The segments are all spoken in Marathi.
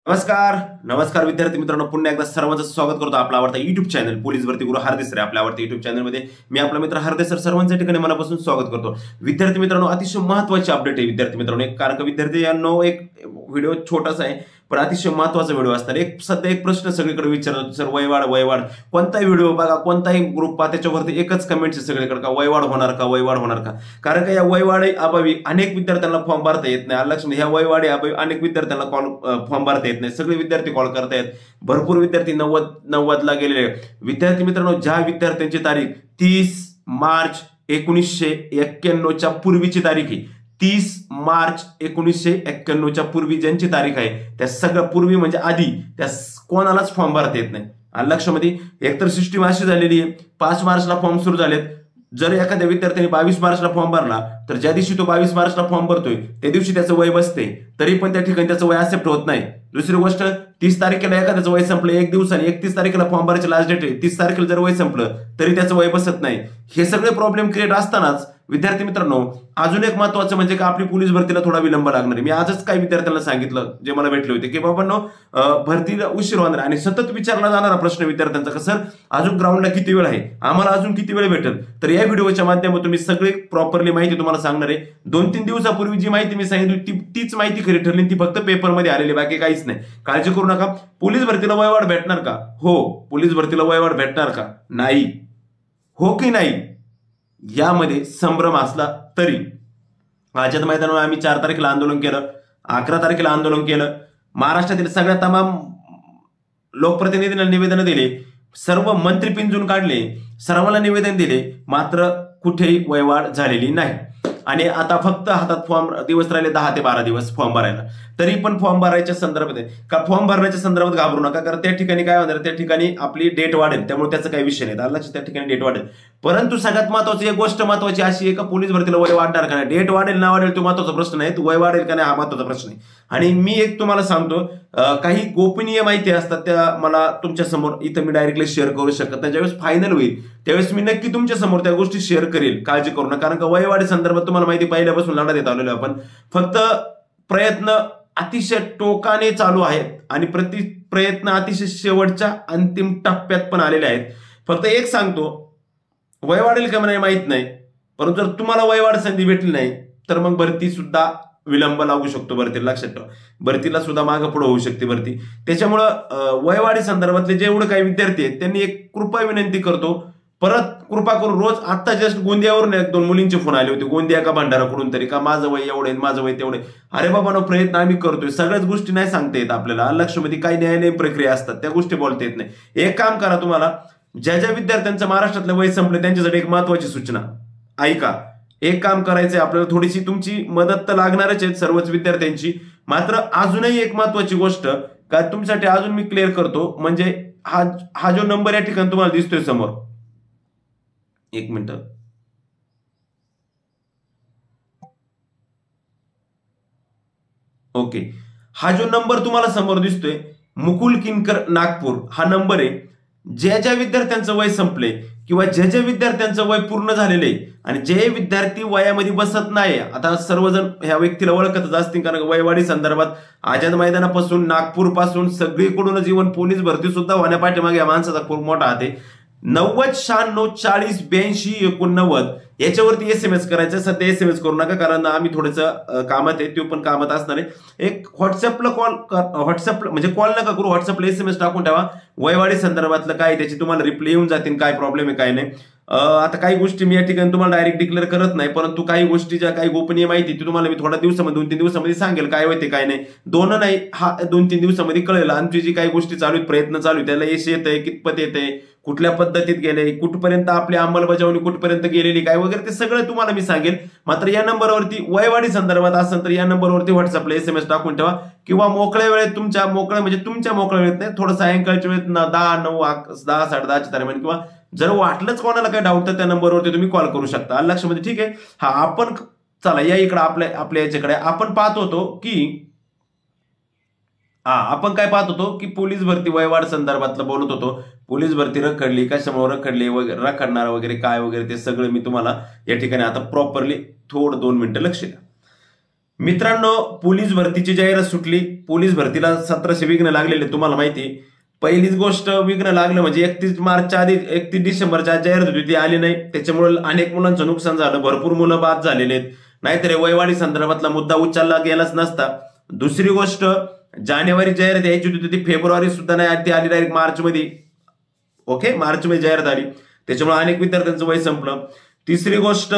नमस्कार नमस्कार विद्यार्थी मित्रांनो, पुन्हा एकदा सर्वांचं स्वागत करतो आपला आवडता युट्यूब चॅनल पोलीस भरती गुरु हरदेसर आपल्या आवडत्या युट्यूब चॅनलमध्ये मी आपला मित्र हरदेसर सर्वांच्या ठिकाणी मनापासून स्वागत करतो। विद्यार्थी मित्रांनो, अतिशय महत्त्वाची अपडेट आहे विद्यार्थी मित्रांनो, कारण का विद्यार्थ्यांनो एक व्हिडिओ छोटासा आहे पण अतिशय महत्त्वाचा व्हिडिओ असणार। सध्या एक प्रश्न सगळीकडे विचारतो सर, वयवाढ कोणताही व्हिडिओ बघा, कोणताही ग्रुप पहा, त्याच्यावरती एकच कमेंट्स आहे सगळीकडे का वयवाढ होणार का। कारण का या वयवाढी अभावी अनेक विद्यार्थ्यांना फॉर्म भरता येत नाही। लक्षात ह्या वयवाढी अभावी अनेक विद्यार्थ्यांना फॉर्म भरता येत नाही, सगळे विद्यार्थी कॉल करतायत, भरपूर विद्यार्थी 90 ला गेलेले। विद्यार्थी मित्रांनो, ज्या विद्यार्थ्यांची तारीख 30 मार्च 1991च्या पूर्वीची तारीख आहे, 30 मार्च 1991च्या पूर्वी ज्यांची तारीख आहे त्या सगळ्या पूर्वी म्हणजे आधी त्या कोणालाच फॉर्म भरता येत नाही। आणि लक्षामध्ये एकतर सिस्टीम अशी झालेली आहे, 5 मार्चला फॉर्म सुरू झालेत, जर एखाद्या विद्यार्थ्याने 22 मार्चला फॉर्म भरला तर ज्या दिवशी तो 22 मार्चला फॉर्म भरतोय त्या दिवशी त्याचं वय बसते, तरी पण त्या ठिकाणी त्याचं वय ऍक्सेप्ट होत नाही। दुसरी गोष्ट, 30 तारखेला एखाद्याचं वय संपलं एक दिवसाने, 31 तारखेला फॉर्म भरायची लास्ट डेट आहे, 30 तारखेला जर वय संपलं तरी त्याचं वय बसत नाही। हे सगळे प्रॉब्लेम क्रिएट असतानाच विद्यार्थी मित्रांनो, अजून एक महत्त्वाचं म्हणजे का आपली पोलीस भरतीला थोडा विलंब लागणार आहे। मी आजच काही विद्यार्थ्यांना सांगितलं जे मला भेटले होते की बाबांनो, भरतीला उशीर होणार आणि सतत विचारला जाणारा प्रश्न विद्यार्थ्यांचा का सर अजून ग्राउंडला किती वेळ आहे, आम्हाला अजून किती वेळ भेटेल। तर या व्हिडिओच्या माध्यमातून मी सगळे प्रॉपरली माहिती तुम्हाला सांगणार आहे। 2-3 दिवसापूर्वी जी माहिती मी सांगितली तीच माहिती खरी ठरली, ती फक्त पेपरमध्ये आलेली, बाकी काहीच नाही। काळजी करू नका। पोलीस भरतीला वयवाढ भेटणार का? हो। पोलीस भरतीला वयवाढ भेटणार का? नाही। हो की नाही यामध्ये संभ्रम असला तरी आझाद मैदानावर आम्ही 4 तारखेला आंदोलन केलं, 11 तारखेला आंदोलन केलं, महाराष्ट्रातील सगळ्या तमाम लोकप्रतिनिधींना निवेदन दिले, सर्व मंत्री पिंजून काढले, सर्वांना निवेदन दिले, मात्र कुठेही वयवाढ झालेली नाही। आणि आता फक्त हातात फॉर्म दिवस राहिले 10 ते 12 दिवस फॉर्म भरायला, तरी पण फॉर्म भरायच्या संदर्भात का फॉर्म भरण्याच्या संदर्भात घाबरू नका, कारण त्या ठिकाणी काय होणार, त्या ठिकाणी आपली डेट वाढेल, त्यामुळे त्याचं काही विषय नाही, लक्षात, त्या ठिकाणी डेट वाढेल। परंतु सगळ्यात महत्वाची एक गोष्ट महत्वाची अशी आहे का पोलीस भरतीला वय वाढणार का नाही, डेट वाढेल ना वाढेल तो महत्वाचा प्रश्न नाही, वय वाढेल का नाही हा महत्वाचा प्रश्न आहे। आणि मी एक तुम्हाला सांगतो, काही गोपनीय माहिती असतात त्या मला तुमच्या समोर इथं मी डायरेक्टली शेअर करू शकत नाही, ज्यावेळेस फायनल होईल त्यावेळेस मी नक्की तुमच्या समोर त्या गोष्टी शेअर करेल, काळजी करू नका। कारण का वयवाढी संदर्भात तुम्हाला माहिती पहिल्यापासून लढा देत आलेलो आपण, फक्त प्रयत्न अतिशय टोकाने चालू आहेत आणि प्रयत्न अतिशय शेवटच्या अंतिम टप्प्यात पण आलेले आहेत। फक्त एक सांगतो, वय वाढेल का नाही माहित नाही, परंतु जर तुम्हाला वयवाढ संधी भेटली नाही तर मग भरती सुद्धा विलंब लागू शकतो, भरतीला लक्षात ठेवा, भरतीला सुद्धा मागे पुढे होऊ शकते भरती। त्याच्यामुळं वयवाढी संदर्भातले जेवढे काही विद्यार्थी आहेत त्यांनी एक कृपा विनंती करतो, परत कृपा करून रोज आता जस्ट गोंदियावरून 1-2 मुलींचे फोन आले होते, गोंदिया का भंडाराकडून तरी, का माझं वय एवढे माझं वय तेवढे। अरे बाबा, प्रयत्न आम्ही करतोय, सगळ्याच गोष्टी नाही सांगता येत आपल्याला, लक्षामध्ये काही न्यायालयीन प्रक्रिया असतात त्या गोष्टी बोलता येत नाही। एक काम करा, तुम्हाला ज्या ज्या विद्यार्थ्यांचं महाराष्ट्रातलं वय संपलं त्यांच्यासाठी एक महत्वाची सूचना ऐका। एक काम करायचंय आपल्याला, थोडीशी तुमची मदत तर लागणारच आहे सर्वच विद्यार्थ्यांची, मात्र अजूनही एक महत्वाची गोष्ट का तुमच्यासाठी अजून मी क्लिअर करतो, म्हणजे हा जो नंबर या ठिकाणी तुम्हाला दिसतोय समोर, 1 मिनिट, ओके, हा जो नंबर तुम्हाला समोर दिसतोय मुकुल किनकर नागपूर हा नंबर आहे। ज्या ज्या विद्यार्थ्यांचं वय संपले किंवा ज्या ज्या विद्यार्थ्यांचं वय पूर्ण झालेलं आहे आणि जे विद्यार्थी वयामध्ये बसत नाही, आता सर्वजण ह्या व्यक्तीला ओळखतच असतील, कारण वयवाढी संदर्भात आझाद मैदानापासून नागपूर पासून सगळीकडून जीवन पोलीस भरती सुद्धा होण्यापाठीमागे या माणसाचा खूप मोठा हात आहे। 9096408289 याच्यावरती SMS करायचं, सध्या SMS करू नका कारण आम्ही थोडंसं कामात आहे, तो पण कामात असणार आहे। एक व्हॉट्सअपला व्हॉट्सअप म्हणजे कॉल नका करू, व्हॉट्सअपला SMS टाकून ठेवा, वयवाढी संदर्भातलं काय त्याची तुम्हाला रिप्लाय येऊन जातील, काय प्रॉब्लेम आहे काय नाही। आता काही गोष्टी मी या ठिकाणी तुम्हाला डायरेक्ट डिक्लेअर करत नाही, परंतु काही गोष्टी ज्या काही गोपनीय माहिती ती तुम्हाला मी थोड्या दिवसामध्ये 2-3 दिवसामध्ये सांगेल, काय होते काय नाही, 2 नाही हा 2-3 दिवसामध्ये कळेल। आमची जी काही गोष्टी चालू आहेत, प्रयत्न चालू आहेत, त्याला यश येतंय, कितपत येतंय, कुठल्या पद्धतीत गेले, कुठपर्यंत आपली अंमलबजावणी कुठपर्यंत गेलेली काय वगैरे ते सगळं तुम्हाला मी सांगेल। मात्र या नंबरवरती वयवाढी संदर्भात असेल तर या नंबरवरती व्हॉट्सअपला SMS टाकून ठेवा, किंवा मोकळ्या वेळेत तुमच्या मोकळ्या वेळेत नाही, थोडं सायंकाळच्या वेळेत 10, 9, 10, 10:30च्या दरम्यान, किंवा जर वाटलंच कोणाला काही डाऊट तर त्या नंबरवरती तुम्ही कॉल करू शकता, लक्षामध्ये, ठीक आहे। हा आपण चला या इकडे आपल्या याच्याकडे आपण पाहत होतो की आपण काय पाहत होतो की पोलीस भरती वयवाढ संदर्भातलं बोलत होतो, पोलीस भरती रखडली, कशामुळे रखडली वगैरे, रखडणार वगैरे काय वगैरे ते सगळं मी तुम्हाला या ठिकाणी आता प्रॉपरली थोडं 2 मिनिटं लक्ष द्या। मित्रांनो, पोलीस भरतीची जाहिरात सुटली. पोलीस भरतीला 1700 विघ्न लागलेले तुम्हाला माहिती. पहिलीच गोष्ट विघ्न लागलं म्हणजे 31 मार्चच्या आधी 31 डिसेंबरच्या जाहिरात होती ती आली नाही. त्याच्यामुळे अनेक मुलांचं नुकसान झालं, भरपूर मुलं बाद झालेले आहेत. नाहीतर वयवाढी संदर्भातला मुद्दा उचलला गेलाच नसता. दुसरी गोष्ट, जानेवारी जाहिरात यायची होती ती फेब्रुवारी सुद्धा नाही, ती आली डायरेक्ट मार्चमध्ये. ओके, मार्चमध्ये जाहिरात आली, त्याच्यामुळे अनेक विद्यार्थ्यांचं वय संपलं. तिसरी गोष्ट,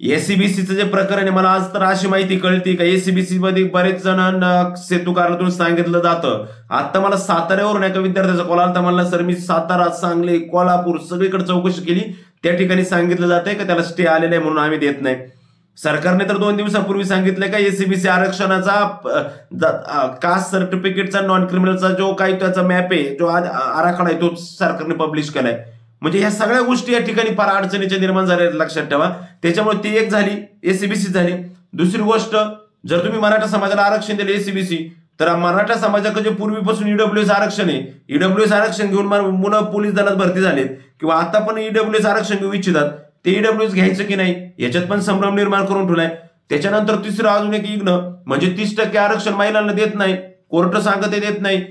एसीबीसीचं जे प्रकरण आहे, मला आज तर अशी माहिती कळती का एसीबीसी मध्ये बरेच जणांना सेतू कार्यालयातून सांगितलं जातं. आता मला साताऱ्यावरून एका विद्यार्थ्याचा कॉल आला, म्हणला सर मी सातारा, सांगली, कोल्हापूर सगळीकडे चौकशी केली, त्या ठिकाणी सांगितलं जातंय का त्याला स्टे आलेला आहे म्हणून आम्ही देत नाही. सरकारने तर 2 दिवसापूर्वी सांगितलंय का एसीबीसी आरक्षणाचा कास्ट सर्टिफिकेटचा नॉन क्रिमिनलचा जो काही त्याचा मॅप आहे, जो आराखडा आहे, तो सरकारने पब्लिश केलाय. म्हणजे ह्या सगळ्या गोष्टी या ठिकाणी फार अडचणीच्या निर्माण झाल्या, लक्षात ठेवा. त्याच्यामुळे ती एक झाली, एसीबीसी झाली. दुसरी गोष्ट, जर तुम्ही मराठा समाजाला आरक्षण दिले एसीबीसी, तर मराठा समाजाकडे जे पूर्वीपासून ईडब्ल्यूएस आरक्षण आहे, ईडब्ल्यूएस आरक्षण घेऊन मुलं पोलीस दलात भरती झालेत किंवा आता पण ईडब्ल्यूएस आरक्षण घेऊ इच्छितात, ते ईडब्ल्यूएस घ्यायचं की नाही याच्यात पण संभ्रम निर्माण करून ठेवलाय. त्याच्यानंतर तिसरं अजून एक इग्न म्हणजे 30% आरक्षण महिलांना देत नाही, कोर्ट सांगते देत नाही.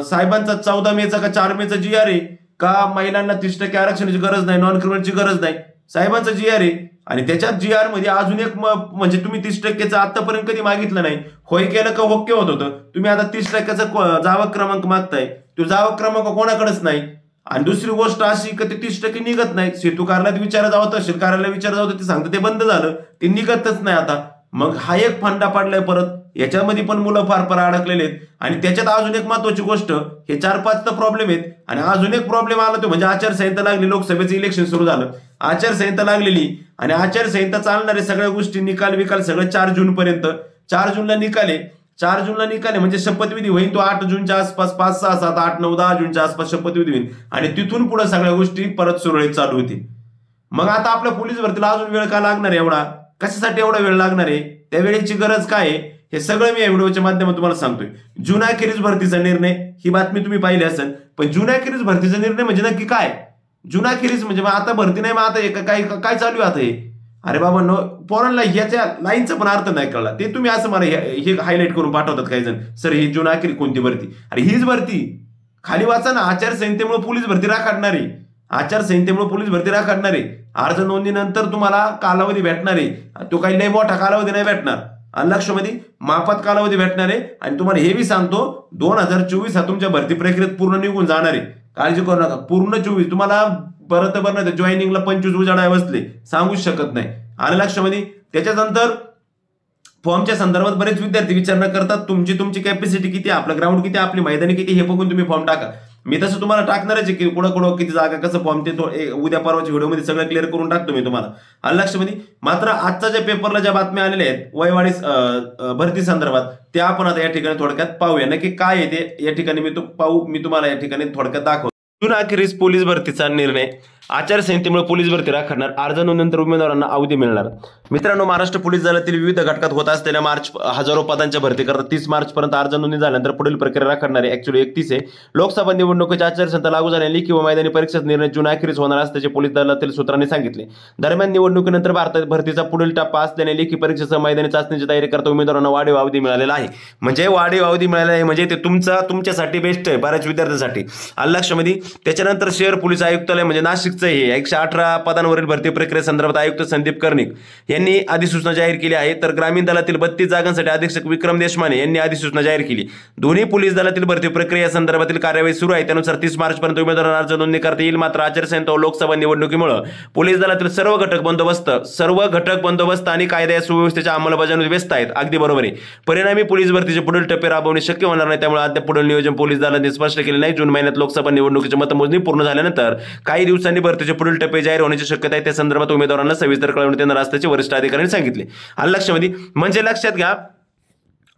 साहेबांचा 14 मेचा का 4 मेचा GR आहे का महिलांना 30% आरक्षणाची गरज नाही, नॉन क्रिमिनलची गरज नाही, साहेबांचा GR आहे. आणि त्याच्यात GR मध्ये अजून एक म्हणजे तुम्ही 30%चं आतापर्यंत कधी मागितलं नाही, होय केलं का ओके होत होतं. तुम्ही आता 30%चा जावक क्रमांक मागताय, तो जावक क्रमांक कोणाकडेच नाही. आणि दुसरी गोष्ट अशी की ते 30% निघत नाही. सेतू कार्यालयात विचारा जावं, तहसील कार्यालयात विचारा जावं, ते सांगतं ते बंद झालं, ते निघतच नाही आता. मग हा एक फंडा पडलाय परत, याच्यामध्ये पण मुलं फार फार अडकलेले आहेत. आणि त्याच्यात अजून एक महत्वाची गोष्ट, हे 4-5 तर प्रॉब्लेम आहेत. आणि अजून एक प्रॉब्लेम आला तो म्हणजे आचारसंहिता लागली. लोकसभेचं इलेक्शन सुरू झालं, आचारसंहिता लागलेली आणि आचारसंहिता चालणारे सगळ्या गोष्टी निकाल 4 जून पर्यंत. 4 जूनला निकाले, 4 जूनला निकाले म्हणजे शपथविधी होईल तो 8 जूनच्या आसपास, 5, 6, 7, 8, 9, 10 जूनच्या आसपास शपथविधी होईल. आणि तिथून पुढे सगळ्या गोष्टी परत सुरळीत चालू होतील. मग आता आपल्या पोलीस भरतीला अजून वेळ का लागणार एवढा, कशासाठी एवढा वेळ लागणार आहे, त्या वेळेची गरज काय आहे, हे सगळं मी या व्हिडिओच्या माध्यमातून तुम्हाला सांगतोय. जूनअखेरीस भरतीचा निर्णय, ही बातमी तुम्ही पाहिली असेल, पण जूनअखेरीस भरतीचा निर्णय म्हणजे नक्की काय? जूनअखेरीस म्हणजे आता भरती नाही, मग आता काय चालू आहे आता हे? अरे बाबा नो, पोरांना ह्याच्या लाईनचा पण अर्थ नाही कळला. ते तुम्ही असं मला हे हायलाईट करून पाठवतात काही जण, सर ही जूनअखेरी कोणती भरती? अरे हीच भरती, खाली वाचा ना, आचारसंहितेमुळे पोलीस भरती राखडणार आहे, आचारसंहितेमुळे पोलीस भरती राखडणार आहे. अर्ज नोंदणीनंतर तुम्हाला कालावधी भेटणार आहे, तो काही लय मोठा कालावधी नाही भेटणार, लक्षामध्ये मापात कालावधी भेटणार आहे. आणि तुम्हाला हे बी सांगतो, 2024 हा तुमच्या भरती प्रक्रियेत पूर्ण निघून जाणार आहे, काळजी करू नका. पूर्ण 24 तुम्हाला परत नाही, जॉईनिंगला 25 उजाडा बसले, सांगूच शकत नाही, आलं लक्षामध्ये. त्याच्यानंतर फॉर्मच्या संदर्भात बरेच विद्यार्थी विचारणा करतात, तुमची कॅपॅसिटी किती, आपलं ग्राउंड किती, आपली मैदानी किती, हे बघून तुम्ही फॉर्म टाका. मी तसं तुम्हाला टाकणारच आहे की कुठं किती जागा, कसं फॉर्म, ते उद्या परवाच्या व्हिडिओमध्ये सगळं क्लिअर करून टाकतो मी तुम्हाला, आलं लक्षामध्ये. मात्र आजच्या ज्या पेपरला ज्या बातम्या आलेल्या आहेत वयवाढी भरती संदर्भात, त्या आपण आता या ठिकाणी थोडक्यात पाहूया. नक्की काय आहे ते या ठिकाणी मी तुम्हाला या ठिकाणी थोडक्यात दाखवतो. जूनअखेरीस पोलीस भरतीचा निर्णय, आचारसंहितेमुळे पोलीस भरती राखणार, अर्ज नोंदणीनंतर उमेदवारांना अवधी मिळणार. मित्रांनो, महाराष्ट्र पोलीस दलातील विविध घटकात होत असलेल्या हजारो पदांच्या भरती करता 30 मार्च पर्यंत अर्ज नोंदणी झाल्यानंतर पुढील प्रक्रिया राखणार आहे. ऍक्च्युअली 31 आहे. लोकसभा निवडणुकीची आचारसंहिता लागू झाल्याने किंवा मैदानी परीक्षेचा निर्णय जूनअखेरीस होणार असल्याचे पोलीस दलातील सूत्रांनी सांगितले. दरम्यान निवडणुकीनंतर भारतात भरतीचा पुढील टप्पा असल्याने लेखी परीक्षेसह मैदानी चाचणीची तयारी करता उमेदवारांना वाढीव अवधी मिळालेला आहे. म्हणजे वाढीव अवधी मिळालेला आहे म्हणजे ते तुमच्यासाठी बेस्ट आहे, बऱ्याच विद्यार्थ्यांसाठी, आलं लक्षामध्ये. त्याच्यानंतर शहर पोलीस आयुक्तालय म्हणजे नाशिकचं हे 118 पदांवरील भरती प्रक्रियेसंदर्भात आयुक्त संदीप कर्णिक यांनी अधिसूचना जाहीर केली आहे. तर ग्रामीण दलातील 32 जागांसाठी अधीक्षक विक्रम देशमाने यांनी अधिसूचना जाहीर केली. दोन्ही पोलीस दलातील भरती प्रक्रिया संदर्भातील कार्यवाही सुरू आहे. त्यानुसार 30 मार्च पर्यंत उमेदवारांना अर्ज नोंदणी करता येईल. मात्र आचारसंहिता व लोकसभा निवडणुकीमुळे पोलीस दलातील सर्व घटक बंदोबस्त आणि कायदा सुव्यवस्थेच्या अंमलबजावणीत व्यस्त आहेत. अगदी बरोबर आहे. परिणामी पोलीस भरतीचे पुढील टप्पे राबवणे शक्य होणार नाही. त्यामुळे अद्याप पुढील नियोजन पोलीस दलाने स्पष्ट केले नाही. जून महिन्यात लोकसभा निवडणुकीची मतमोजणी पूर्ण झाल्यानंतर काही दिवसांनी भरतीचे पुढील टप्पे जाहीर होण्याची शक्यता आहे. त्या संदर्भात उमेदवारांना सविस्तर कळवण्यात येणार असल्याचे वरिष्ठ अधिकाऱ्यांनी सांगितले. आलं लक्षामध्ये. म्हणजे लक्षात घ्या,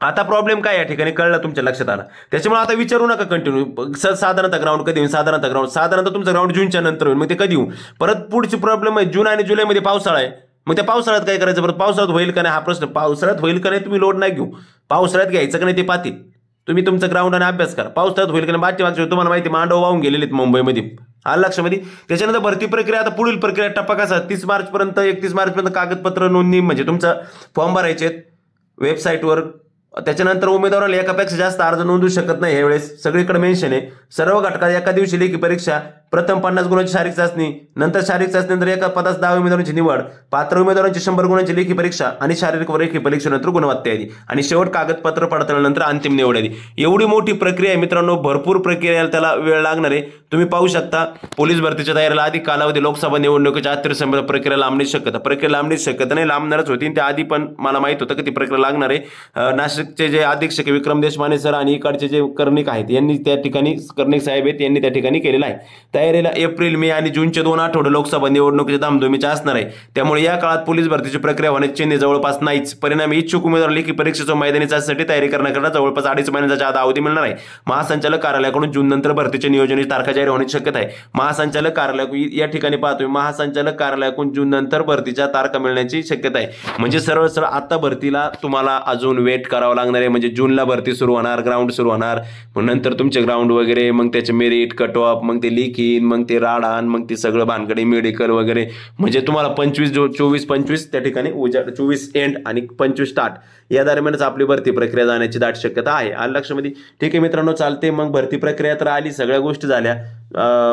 आता प्रॉब्लेम काय या ठिकाणी कळलं, तुमच्या लक्षात आला. त्याच्यामुळे आता विचारू नका कंटिन्यू साधारणतः ग्राउंड कधी होईल, साधारणतः तुमचं ग्राउंड जूनच्या नंतर होईल. मग ते कधी होईल, परत पुढची प्रॉब्लेम आहे जून आणि जुलैमध्ये पावसाळा आहे. मग त्या पावसाळ्यात काय करायचं, परत पावसाळ्यात होईल का नाही हा प्रश्न. पावसाळ्यात होईल का नाही तुम्ही लोड नाही घेऊ, पावसाळ्यात घ्यायचं का नाही ते पाहतील. तुम्ही तुमचं ग्राउंड आणि अभ्यास करा. पावसाळ्यात होईल का नाही मागच्या तुम्हाला माहिती, मांडव वाहून गेलेले आहेत मुंबईमध्ये, आलं लक्षामध्ये. त्याच्यानंतर भरती प्रक्रिया, आता पुढील प्रक्रिया टप्पा कसा, 30 मार्च पर्यंत 31 मार्च पर्यंत कागदपत्र नोंदणी म्हणजे तुमचा फॉर्म भरायचे, वेबसाईटवर. त्याच्यानंतर उमेदवाराला एकापेक्षा जास्त अर्ज नोंदवू शकत नाही. यावेळेस सगळीकडे मेन्शन आहे. सर्व घटकात एका दिवशी लेखी परीक्षा, प्रथम 50 गुणांची शारीरिक चाचणी, नंतर शारीरिक चाचणीनंतर एका पदास 10 उमेदवारांची निवड, पात्र उमेदवारांची 100 गुणांची लेखी परीक्षा आणि शारीरिक व लेखी परीक्षेनंतर गुणवत्ता यादी आणि शेवट कागदपत्र पडताळल्यानंतर अंतिम निवड यादी. एवढी मोठी प्रक्रिया आहे मित्रांनो, भरपूर प्रक्रिया, त्याला वेळ लागणार आहे. तुम्ही पाहू शकता पोलीस भरतीच्या तयारीला अधिक कालावधी, लोकसभा निवडणुकीच्या अतिरिक्त प्रक्रिया लांबण्याची शक्यता. प्रक्रिया लांबण्याची शक्यता नाही, लांबणारच होती. त्या आधी पण मला माहित होतं की ती प्रक्रिया लागणार आहे. नाशिकचे जे अधीक्षक विक्रम देशमाने सर आणि इकडचे जे कर्णिक आहेत यांनी त्या ठिकाणी, कर्णिक साहेब आहेत यांनी त्या ठिकाणी केलेला आहे. तयारीला एप्रिल, मे आणि जूनचे 2 आठवडे लोकसभा निवडणुकीच्या धामधुमीच्या असणार आहे. त्यामुळे या काळात पोलीस भरतीची प्रक्रिया होण्याची चिन्हे जवळपास नाहीच. परिणामी इच्छुक उमेदवार लेखी परीक्षेच्या मैदानी चाचणीसाठी तयारी करण्याकरता जवळपास 2.5 महिन्यांचा अवधी मिळणार आहे. महासंचालक कार्यालयाकडून जून नंतर भरतीच्या नियोजनाची तारखा जाहीर होण्याची शक्यता आहे. महासंचालक कार्यालय या ठिकाणी पाहतोय, महासंचालक कार्यालयाकडून जून नंतर भरतीच्या तारखा मिळण्याची शक्यता आहे. म्हणजे सरळ सरळ आता भरतीला तुम्हाला अजून वेट करावं लागणार आहे. म्हणजे जूनला भरती सुरू होणार, ग्राउंड सुरू होणार, मग नंतर तुमचे ग्राउंड वगैरे, मग त्याचे मेरिट, कट ऑफ, मग ते लेखीन, मग ते राडान, मग ते सगळं भानगडी, मेडिकल वगैरे. म्हणजे तुम्हाला 24-25 त्या ठिकाणी 24 एंड आणि 25 स्टार्ट या दरम्यानच आपली भरती प्रक्रिया जाण्याची दाट शक्यता आहे. आलं लक्षामध्ये? ठीक आहे मित्रांनो, चालते. मग भरती प्रक्रिया तर आली, सगळ्या गोष्टी झाल्या.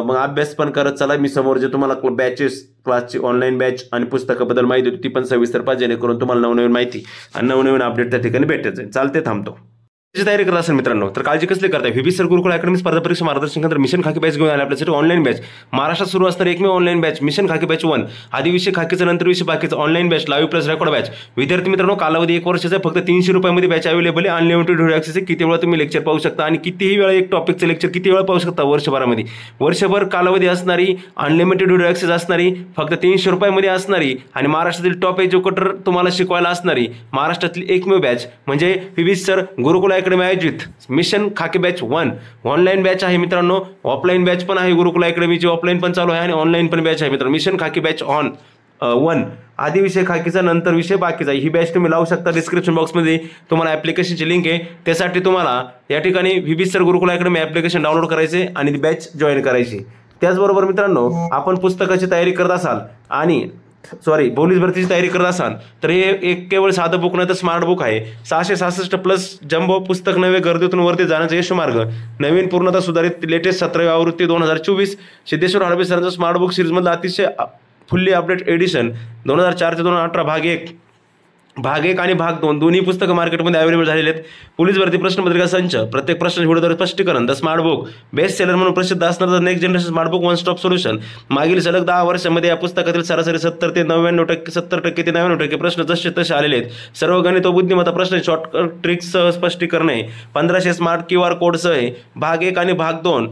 मग अभ्यास पण करत चला. मी समोर जे तुम्हाला बॅचेस, क्लासची ऑनलाईन बॅच आणि पुस्तकाबद्दल माहिती होती ती पण सविस्तर पाहिजे, जेणेकरून तुम्हाला नवनवीन माहिती आणि नवनवीन अपडेट त्या ठिकाणी भेटत जाईल. चालते, थांबतो. तयारी करत असेल मित्रांनो तर काळजी कसली करताय. व्हीबी सर गुरुकुल अकॅडमी स्पर्धा परीक्षा मार्गदर्शन केंद्र मिशन खाकी बॅच घेऊन आले आपल्यासाठी ऑनलाईन बॅच. महाराष्ट्रात सुरू असणार एकमेव ऑनलाईन बॅच मिशन खाकी बॅच 1. आधी विषय खाकीचं, नंतर विषय बाकीचं. Online batch, live plus record batch. विद्यार्थी मित्रांनो, कालावधी 1 वर्षाचा, फक्त 300 रुपयामध्ये बॅच अवेलेबल आहे. अनलिमिटेड व्हिडिओ ॲक्सेस आहे. किती वेळा तुम्ही लेक्चर पाहू शकता आणि कितीही वेळा एक टॉपिकचं लेक्चर किती वेळा पाहू शकता वर्षभरामध्ये. वर्षभर कालावधी असणारी, अनलिमिटेड व्हिडिओ ॲक्सेस असणारी, फक्त 300 रुपयामध्ये असणारी आणि महाराष्ट्रातील टॉप एज्युकेटर तुम्हाला शिकवायला असणारी महाराष्ट्रातील एकमेव बॅच म्हणजे व्हीबी सर गुरुकुल अकॅडमी आयोजित मिशन खाकी बॅच 1. ऑनलाईन बॅच आहे मित्रांनो, ऑफलाईन बॅच पण आहे गुरुकुल अकॅडमीची, ऑफलाईन पण चालू आहे आणि ऑनलाईन पण बॅच आहे मित्रांनो. मिशन खाकी बॅच 1. आधी विषय खाकीचा, नंतर विषय बाकीचा. ही बॅच तुम्ही लावू शकता. डिस्क्रिप्शन बॉक्समध्ये तुम्हाला ॲप्लिकेशनची लिंक आहे. त्यासाठी तुम्हाला या ठिकाणी व्हीबी सर गुरुकुल अकॅडमी ॲप्लिकेशन डाउनलोड करायचे आणि बॅच जॉईन करायची. त्याचबरोबर मित्रांनो, आपण पुस्तकाची तयारी करत असाल आणि पोलीस भरतीची तयारी करत असाल तर हे एक केवळ साधं बुक नाही तर स्मार्ट बुक आहे. 666 प्लस जम्बो पुस्तक नवे, गर्दीतून वरती जाण्याचा यशमार्ग, नवीन पूर्णतः सुधारित लेटेस्ट 17वी आवृत्ती 2024 सिद्धेश्वर हडबे सरांचं स्मार्ट बुक सिरीजमधलं अतिशय फुल्ली अपडेट एडिशन 2004 ते 2018 भाग 1 आणि भाग 2 दोन्ही पुस्तकं मार्केटमध्ये अवेलेबल झालेले आहेत. पोलीस भरती प्रश्नपत्रिका संच, प्रत्येक प्रश्न व्हिडिओद्वारे स्पष्टीकरण, the smart book, best seller म्हणून प्रसिद्ध असणारं next generation smart book, one stop solution. मागील सलग 10 वर्षांमध्ये या पुस्तकातील सरासरी 70% ते 99% प्रश्न जसे तसे आलेले आहेत. सर्व गणित व बुद्धिमत्ता प्रश्न, शॉर्टकट ट्रिक्ससह स्पष्टीकरणे, 1500 स्मार्ट QR कोडसह भाग 1 आणि भाग 2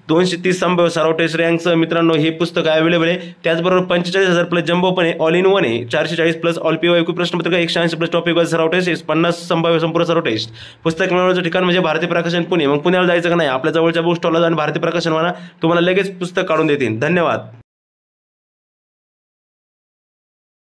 230 संभाव्य सराव टेस्ट रँकसह मित्रांनो हे पुस्तक अवेलेबल आहे. त्याचबरोबर 45,000 प्लस जम्बो पण आहे, ऑल इन वन आहे. 440 प्लस ऑल PYQ प्रश्नपत्रिका, 180 प्लस टॉपिक वाईज सराव टेस्ट, 50 संभाव्य संपूर्ण सराव टेस्ट. पुस्तक मिळवण्याचं ठिकाण म्हणजे भारतीय प्रकाशन पुणे. मग पुण्याला जायचं का नाही, आपल्या जवळच्या बुक स्टॉलला जाऊन भारतीय प्रकाशन म्हणा, तुम्हाला लगेच पुस्तक काढून देतील. धन्यवाद.